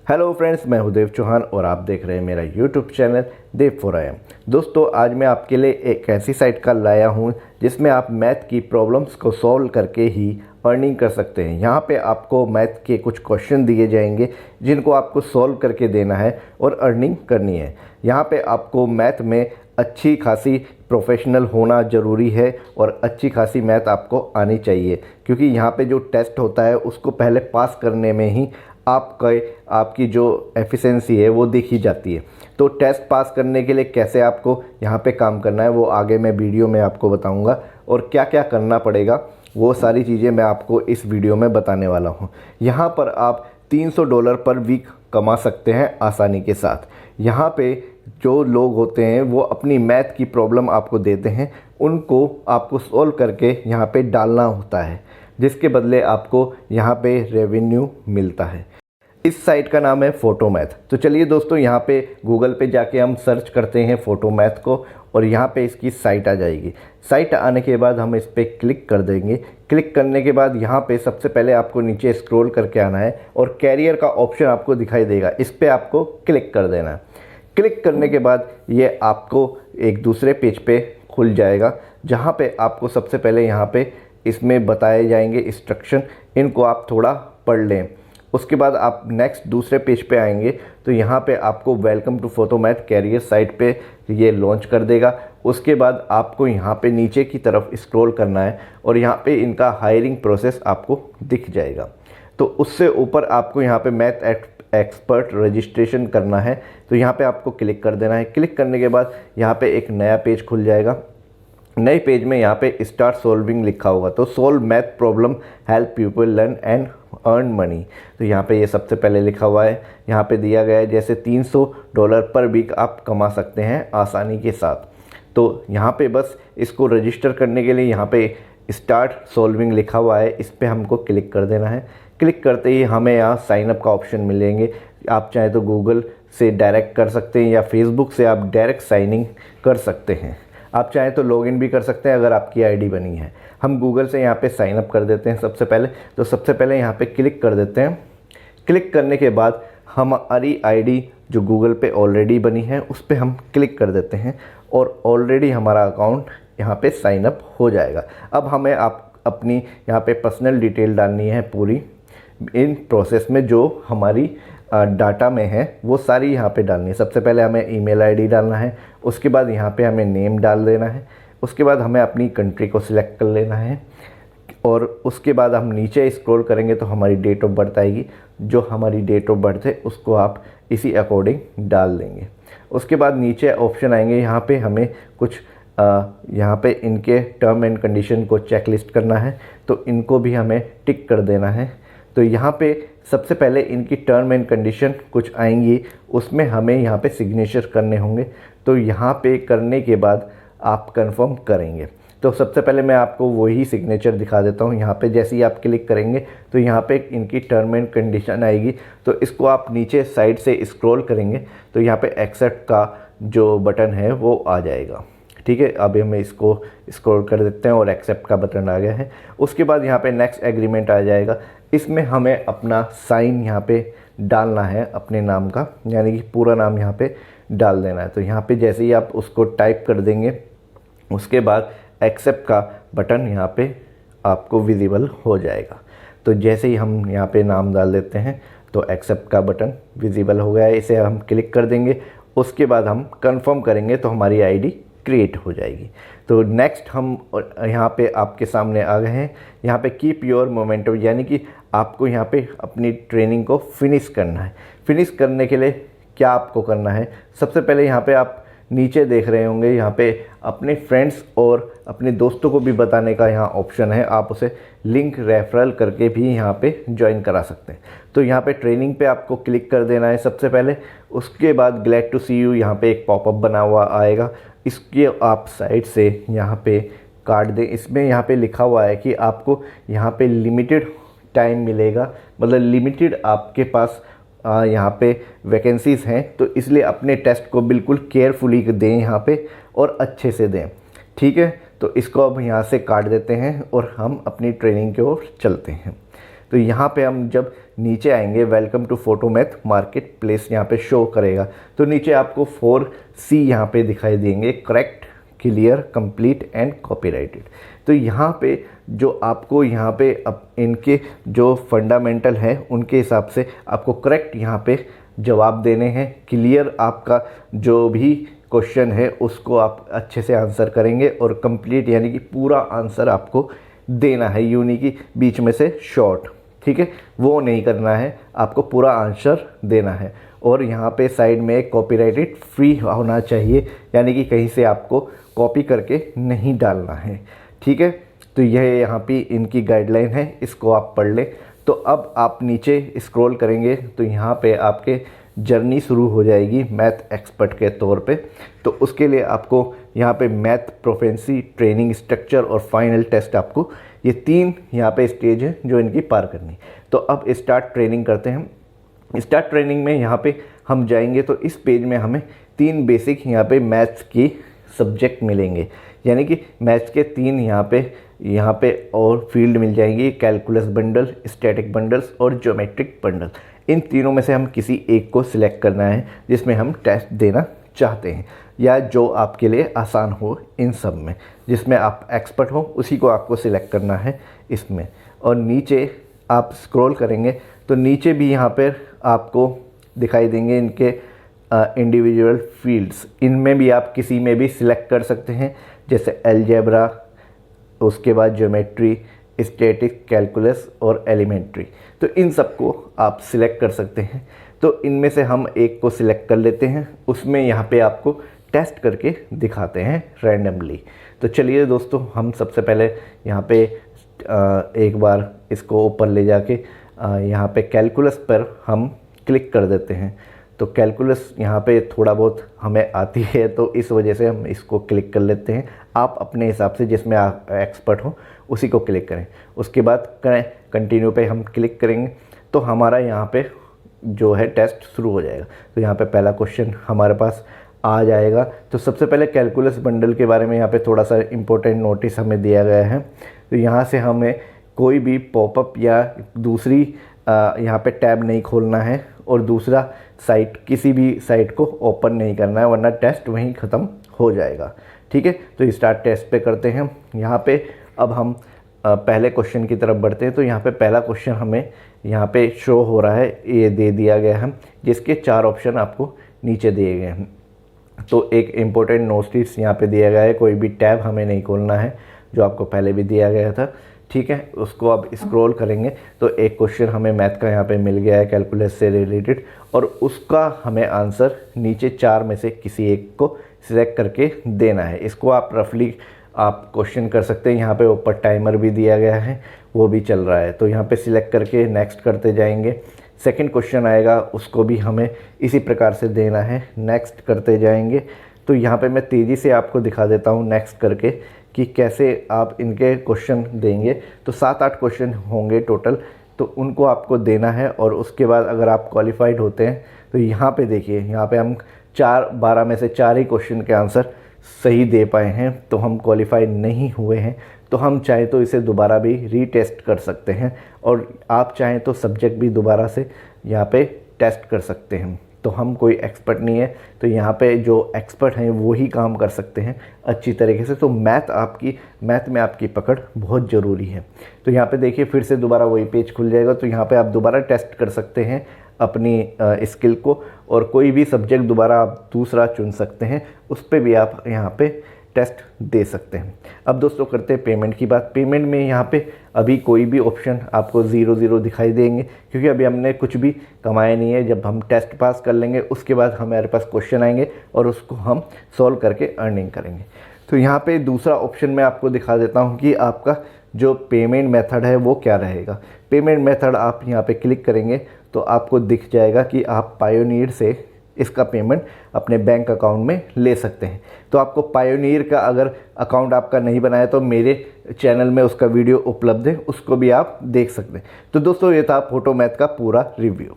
Hello friends, मैं हूं देव चौहान और आप देख रहे हैं मेरा YouTube channel Dev for I M. दोस्तों, आज मैं आपके लिए एक ऐसी साइट का लाया हूं जिसमें आप मैथ की प्रॉब्लम्स को सॉल्व करके ही अर्निंग कर सकते हैं। यहां पे आपको मैथ के कुछ क्वेश्चन दिए जाएंगे जिनको आपको सॉल्व करके देना है और अर्निंग करनी है। यहां पे आपको मैथ में अच्छी खासी प्रोफेशनल होना ज़रूरी है और अच्छी खासी मैथ आपको आनी चाहिए, क्योंकि यहाँ पे जो टेस्ट होता है उसको पहले पास करने में ही आपकी जो एफिशिएंसी है वो देखी जाती है। तो टेस्ट पास करने के लिए कैसे आपको यहाँ पे काम करना है वो आगे मैं वीडियो में आपको बताऊँगा, और क्या क्या करना पड़ेगा वो सारी चीज़ें मैं आपको इस वीडियो में बताने वाला हूँ। यहाँ पर आप $300 पर वीक कमा सकते हैं आसानी के साथ। यहाँ पे जो लोग होते हैं वो अपनी मैथ की प्रॉब्लम आपको देते हैं, उनको आपको सॉल्व करके यहाँ पे डालना होता है, जिसके बदले आपको यहाँ पे रेवेन्यू मिलता है। इस साइट का नाम है फोटो मैथ। तो चलिए दोस्तों, यहाँ पे गूगल पे जाके हम सर्च करते हैं फोटो मैथ को और यहाँ पे इसकी साइट आ जाएगी। साइट आने के बाद हम इस पर क्लिक कर देंगे। क्लिक करने के बाद यहाँ पे सबसे पहले आपको नीचे स्क्रॉल करके आना है और कैरियर का ऑप्शन आपको दिखाई देगा, इस पर आपको क्लिक कर देना है। क्लिक करने के बाद ये आपको एक दूसरे पेज पे खुल जाएगा, जहाँ पे आपको सबसे पहले यहाँ पे इसमें बताए जाएंगे इंस्ट्रक्शन, इनको आप थोड़ा पढ़ लें। उसके बाद आप नेक्स्ट दूसरे पेज पे आएंगे तो यहाँ पे आपको welcome to Photomath career site पे ये लॉन्च कर देगा। उसके बाद आपको यहाँ पे नीचे की तरफ स्क्रॉल करना है और यहाँ पे इनका हायरिंग प्रोसेस आपको दिख जाएगा। तो उससे ऊपर आपको यहाँ पे मैथ एक्सपर्ट रजिस्ट्रेशन करना है, तो यहाँ पे आपको क्लिक कर देना है। क्लिक करने के बाद यहाँ पे एक नया पेज खुल जाएगा। नए पेज में यहाँ पे स्टार्ट सॉल्विंग लिखा होगा, तो solve math problem, help people learn and earn money. तो यहाँ पे ये सबसे पहले लिखा हुआ है, यहाँ पे दिया गया है जैसे $300 पर वीक आप कमा सकते हैं आसानी के साथ। तो यहाँ पे बस इसको रजिस्टर करने के लिए यहाँ पे स्टार्ट सॉल्विंग लिखा हुआ है, इस पर हमको क्लिक कर देना है। क्लिक करते ही हमें यहाँ साइन अप का ऑप्शन मिलेंगे। आप चाहे तो गूगल से डायरेक्ट कर सकते हैं या फेसबुक से आप डायरेक्ट साइनिंग कर सकते हैं। आप चाहें तो लॉगिन भी कर सकते हैं अगर आपकी आईडी बनी है। हम गूगल से यहाँ पे साइन अप कर देते हैं सबसे पहले। तो सबसे पहले यहाँ पे क्लिक कर देते हैं। क्लिक करने के बाद हमारी आईडी जो गूगल पे ऑलरेडी बनी है उस पर हम क्लिक कर देते हैं और ऑलरेडी हमारा अकाउंट यहाँ पे साइन अप हो जाएगा। अब हमें अपनी यहाँ पे पर्सनल डिटेल डालनी है पूरी, इन प्रोसेस में जो हमारी डाटा में है वो सारी यहाँ पे डालनी है। सबसे पहले हमें ईमेल आईडी डालना है, उसके बाद यहाँ पे हमें नेम डाल देना है, उसके बाद हमें अपनी कंट्री को सिलेक्ट कर लेना है और उसके बाद हम नीचे स्क्रॉल करेंगे तो हमारी डेट ऑफ बर्थ आएगी। जो हमारी डेट ऑफ बर्थ है उसको आप इसी अकॉर्डिंग डाल देंगे। उसके बाद नीचे ऑप्शन आएंगे, यहाँ पे हमें कुछ यहाँ पे इनके टर्म एंड कंडीशन को चेक लिस्ट करना है, तो इनको भी हमें टिक कर देना है। तो यहाँ पे सबसे पहले इनकी टर्म एंड कंडीशन कुछ आएंगी, उसमें हमें यहाँ पे सिग्नेचर करने होंगे। तो यहाँ पे करने के बाद आप कंफर्म करेंगे। तो सबसे पहले मैं आपको वही सिग्नेचर दिखा देता हूँ। यहाँ पे जैसे ही आप क्लिक करेंगे तो यहाँ पे इनकी टर्म एंड कंडीशन आएगी, तो इसको आप नीचे साइड से स्क्रॉल करेंगे तो यहाँ पे एक्सेप्ट का जो बटन है वो आ जाएगा। ठीक है, अभी हम इसको स्क्रॉल कर देते हैं और एक्सेप्ट का बटन आ गया है। उसके बाद यहाँ पे नेक्स्ट एग्रीमेंट आ जाएगा। इसमें हमें अपना साइन यहाँ पे डालना है अपने नाम का, यानी कि पूरा नाम यहाँ पे डाल देना है। तो यहाँ पे जैसे ही आप उसको टाइप कर देंगे उसके बाद एक्सेप्ट का बटन यहाँ पे आपको विजिबल हो जाएगा। तो जैसे ही हम यहाँ पे नाम डाल देते हैं तो एक्सेप्ट का बटन विजिबल हो गया है, इसे हम क्लिक कर देंगे। उसके बाद हम कंफर्म करेंगे तो हमारी आईडी क्रिएट हो जाएगी। तो नेक्स्ट हम यहाँ पे आपके सामने आ गए हैं। यहाँ पे कीप योर मोमेंटम, यानी कि आपको यहाँ पे अपनी ट्रेनिंग को फिनिश करना है। फिनिश करने के लिए क्या आपको करना है, सबसे पहले यहाँ पे आप नीचे देख रहे होंगे, यहाँ पे अपने फ्रेंड्स और अपने दोस्तों को भी बताने का यहाँ ऑप्शन है। आप उसे लिंक रेफरल करके भी यहाँ पे ज्वाइन करा सकते हैं। तो यहाँ पे ट्रेनिंग पे आपको क्लिक कर देना है सबसे पहले। उसके बाद ग्लैड टू सी यू यहाँ पे एक पॉपअप बना हुआ आएगा, इसके आप साइड से यहाँ पे काट दें। इसमें यहाँ पे लिखा हुआ है कि आपको यहाँ पे लिमिटेड टाइम मिलेगा, मतलब लिमिटेड आपके पास यहाँ पे वैकेंसीज़ हैं, तो इसलिए अपने टेस्ट को बिल्कुल केयरफुली दें यहाँ पे और अच्छे से दें। ठीक है, तो इसको अब यहाँ से काट देते हैं और हम अपनी ट्रेनिंग की ओर चलते हैं। तो तो यहाँ पे हम जब नीचे आएंगे welcome to Photomath marketplace यहाँ पे शो करेगा। तो नीचे आपको 4C यहाँ पे दिखाई देंगे, correct, clear, complete and copyrighted. तो यहाँ पे जो आपको यहाँ पे अब इनके जो फंडामेंटल हैं उनके हिसाब से आपको करेक्ट यहाँ पे जवाब देने हैं। क्लियर आपका जो भी क्वेश्चन है उसको आप अच्छे से आंसर करेंगे, और कंप्लीट यानी कि पूरा आंसर आपको देना है, यूँ नहीं कि बीच में से शॉर्ट, ठीक है, वो नहीं करना है, आपको पूरा आंसर देना है। और यहाँ पे साइड में एक कॉपीराइटेड फ्री होना चाहिए, यानी कि कहीं से आपको कॉपी करके नहीं डालना है, ठीक है। तो यह यहाँ पे इनकी गाइडलाइन है, इसको आप पढ़ लें। तो अब आप नीचे स्क्रॉल करेंगे तो यहाँ पे आपके जर्नी शुरू हो जाएगी मैथ एक्सपर्ट के तौर पे। तो उसके लिए आपको यहाँ पे मैथ प्रोफेंसी, ट्रेनिंग स्ट्रक्चर और फाइनल टेस्ट, आपको ये 3 यहाँ पे स्टेज है जो इनकी पार करनी। तो अब स्टार्ट ट्रेनिंग करते हैं। स्टार्ट ट्रेनिंग में यहाँ पे हम जाएंगे तो इस पेज में हमें 3 बेसिक यहाँ पे मैथ्स की सब्जेक्ट मिलेंगे, यानी कि मैथ्स के 3 यहाँ पे और फील्ड मिल जाएंगी, कैलकुलस बंडल, स्टैटिक बंडल्स और ज्योमेट्रिक बंडल। इन तीनों में से हम किसी एक को सिलेक्ट करना है जिसमें हम टेस्ट देना चाहते हैं, या जो आपके लिए आसान हो इन सब में, जिसमें आप एक्सपर्ट हो उसी को आपको सिलेक्ट करना है इसमें। और नीचे आप स्क्रॉल करेंगे तो नीचे भी यहाँ पर आपको दिखाई देंगे इनके इंडिविजुअल फील्ड्स, इनमें भी आप किसी में भी सिलेक्ट कर सकते हैं, जैसे अलजेब्रा, उसके बाद ज्योमेट्री, स्टैटिक, कैलकुलस और एलिमेंट्री। तो इन सब को आप सिलेक्ट कर सकते हैं। तो इनमें से हम एक को सिलेक्ट कर लेते हैं, उसमें यहाँ पे आपको टेस्ट करके दिखाते हैं रैंडमली। तो चलिए दोस्तों, हम सबसे पहले यहाँ पे एक बार इसको ऊपर ले जाके यहाँ पे कैलकुलस पर हम क्लिक कर देते हैं। तो कैलकुलस यहाँ पे थोड़ा बहुत हमें आती है, तो इस वजह से हम इसको क्लिक कर लेते हैं। आप अपने हिसाब से जिसमें आप एक्सपर्ट हो उसी को क्लिक करें। उसके बाद कंटिन्यू पे हम क्लिक करेंगे तो हमारा यहाँ पे जो है टेस्ट शुरू हो जाएगा। तो यहाँ पे पहला क्वेश्चन हमारे पास आ जाएगा। तो सबसे पहले कैलकुलस बंडल के बारे में यहाँ पे थोड़ा सा इम्पोर्टेंट नोटिस हमें दिया गया है। तो यहाँ से हमें कोई भी पॉपअप या दूसरी यहाँ पे टैब नहीं खोलना है, और दूसरा साइट, किसी भी साइट को ओपन नहीं करना है, वरना टेस्ट वहीं ख़त्म हो जाएगा, ठीक है। तो स्टार्ट टेस्ट पे करते हैं। यहाँ पे अब हम पहले क्वेश्चन की तरफ बढ़ते हैं। तो यहाँ पे पहला क्वेश्चन हमें यहाँ पे शो हो रहा है, ये दे दिया गया है, जिसके 4 ऑप्शन आपको नीचे दिए गए हैं। तो एक इम्पोर्टेंट नोटिस यहाँ पे दिया गया है, कोई भी टैब हमें नहीं खोलना है, जो आपको पहले भी दिया गया था, ठीक है। उसको अब स्क्रॉल करेंगे तो एक क्वेश्चन हमें मैथ का यहाँ पे मिल गया है कैलकुलस से रिलेटेड, और उसका हमें आंसर नीचे 4 में से किसी एक को सिलेक्ट करके देना है। इसको आप रफली आप क्वेश्चन कर सकते हैं। यहाँ पे ऊपर टाइमर भी दिया गया है, वो भी चल रहा है। तो यहाँ पे सिलेक्ट करके नेक्स्ट करते जाएंगे। सेकंड क्वेश्चन आएगा, उसको भी हमें इसी प्रकार से देना है, नेक्स्ट करते जाएंगे। तो यहाँ पे मैं तेज़ी से आपको दिखा देता हूँ नेक्स्ट करके कि कैसे आप इनके क्वेश्चन देंगे। तो 7-8 क्वेश्चन होंगे टोटल, तो उनको आपको देना है। और उसके बाद अगर आप क्वालिफाइड होते हैं तो यहाँ पे देखिए, यहाँ पे हम 12 में से 4 ही क्वेश्चन के आंसर सही दे पाए हैं, तो हम क्वालिफाइड नहीं हुए हैं। तो हम चाहें तो इसे दोबारा भी रीटेस्ट कर सकते हैं, और आप चाहें तो सब्जेक्ट भी दोबारा से यहाँ पे टेस्ट कर सकते हैं। तो हम कोई एक्सपर्ट नहीं है, तो यहाँ पे जो एक्सपर्ट हैं वो ही काम कर सकते हैं अच्छी तरीके से। तो मैथ में आपकी पकड़ बहुत ज़रूरी है। तो यहाँ पे देखिए, फिर से दोबारा वही पेज खुल जाएगा। तो यहाँ पे आप दोबारा टेस्ट कर सकते हैं अपनी स्किल को, और कोई भी सब्जेक्ट दोबारा आप दूसरा चुन सकते हैं, उस पर भी आप यहाँ पे टेस्ट दे सकते हैं। अब दोस्तों करते हैं पेमेंट की बात। पेमेंट में यहाँ पे अभी कोई भी ऑप्शन आपको 0 दिखाई देंगे, क्योंकि अभी हमने कुछ भी कमाया नहीं है। जब हम टेस्ट पास कर लेंगे उसके बाद हमारे पास क्वेश्चन आएंगे और उसको हम सॉल्व करके अर्निंग करेंगे। तो यहाँ पे दूसरा ऑप्शन मैं आपको दिखा देता हूँ कि आपका जो पेमेंट मेथड है वो क्या रहेगा। पेमेंट मेथड आप यहाँ पे क्लिक करेंगे तो आपको दिख जाएगा कि आप पायोनियर से इसका पेमेंट अपने बैंक अकाउंट में ले सकते हैं। तो आपको पायोनियर का अगर अकाउंट आपका नहीं बनाया तो मेरे चैनल में उसका वीडियो उपलब्ध है, उसको भी आप देख सकते हैं। तो दोस्तों ये था फोटोमैथ का पूरा रिव्यू।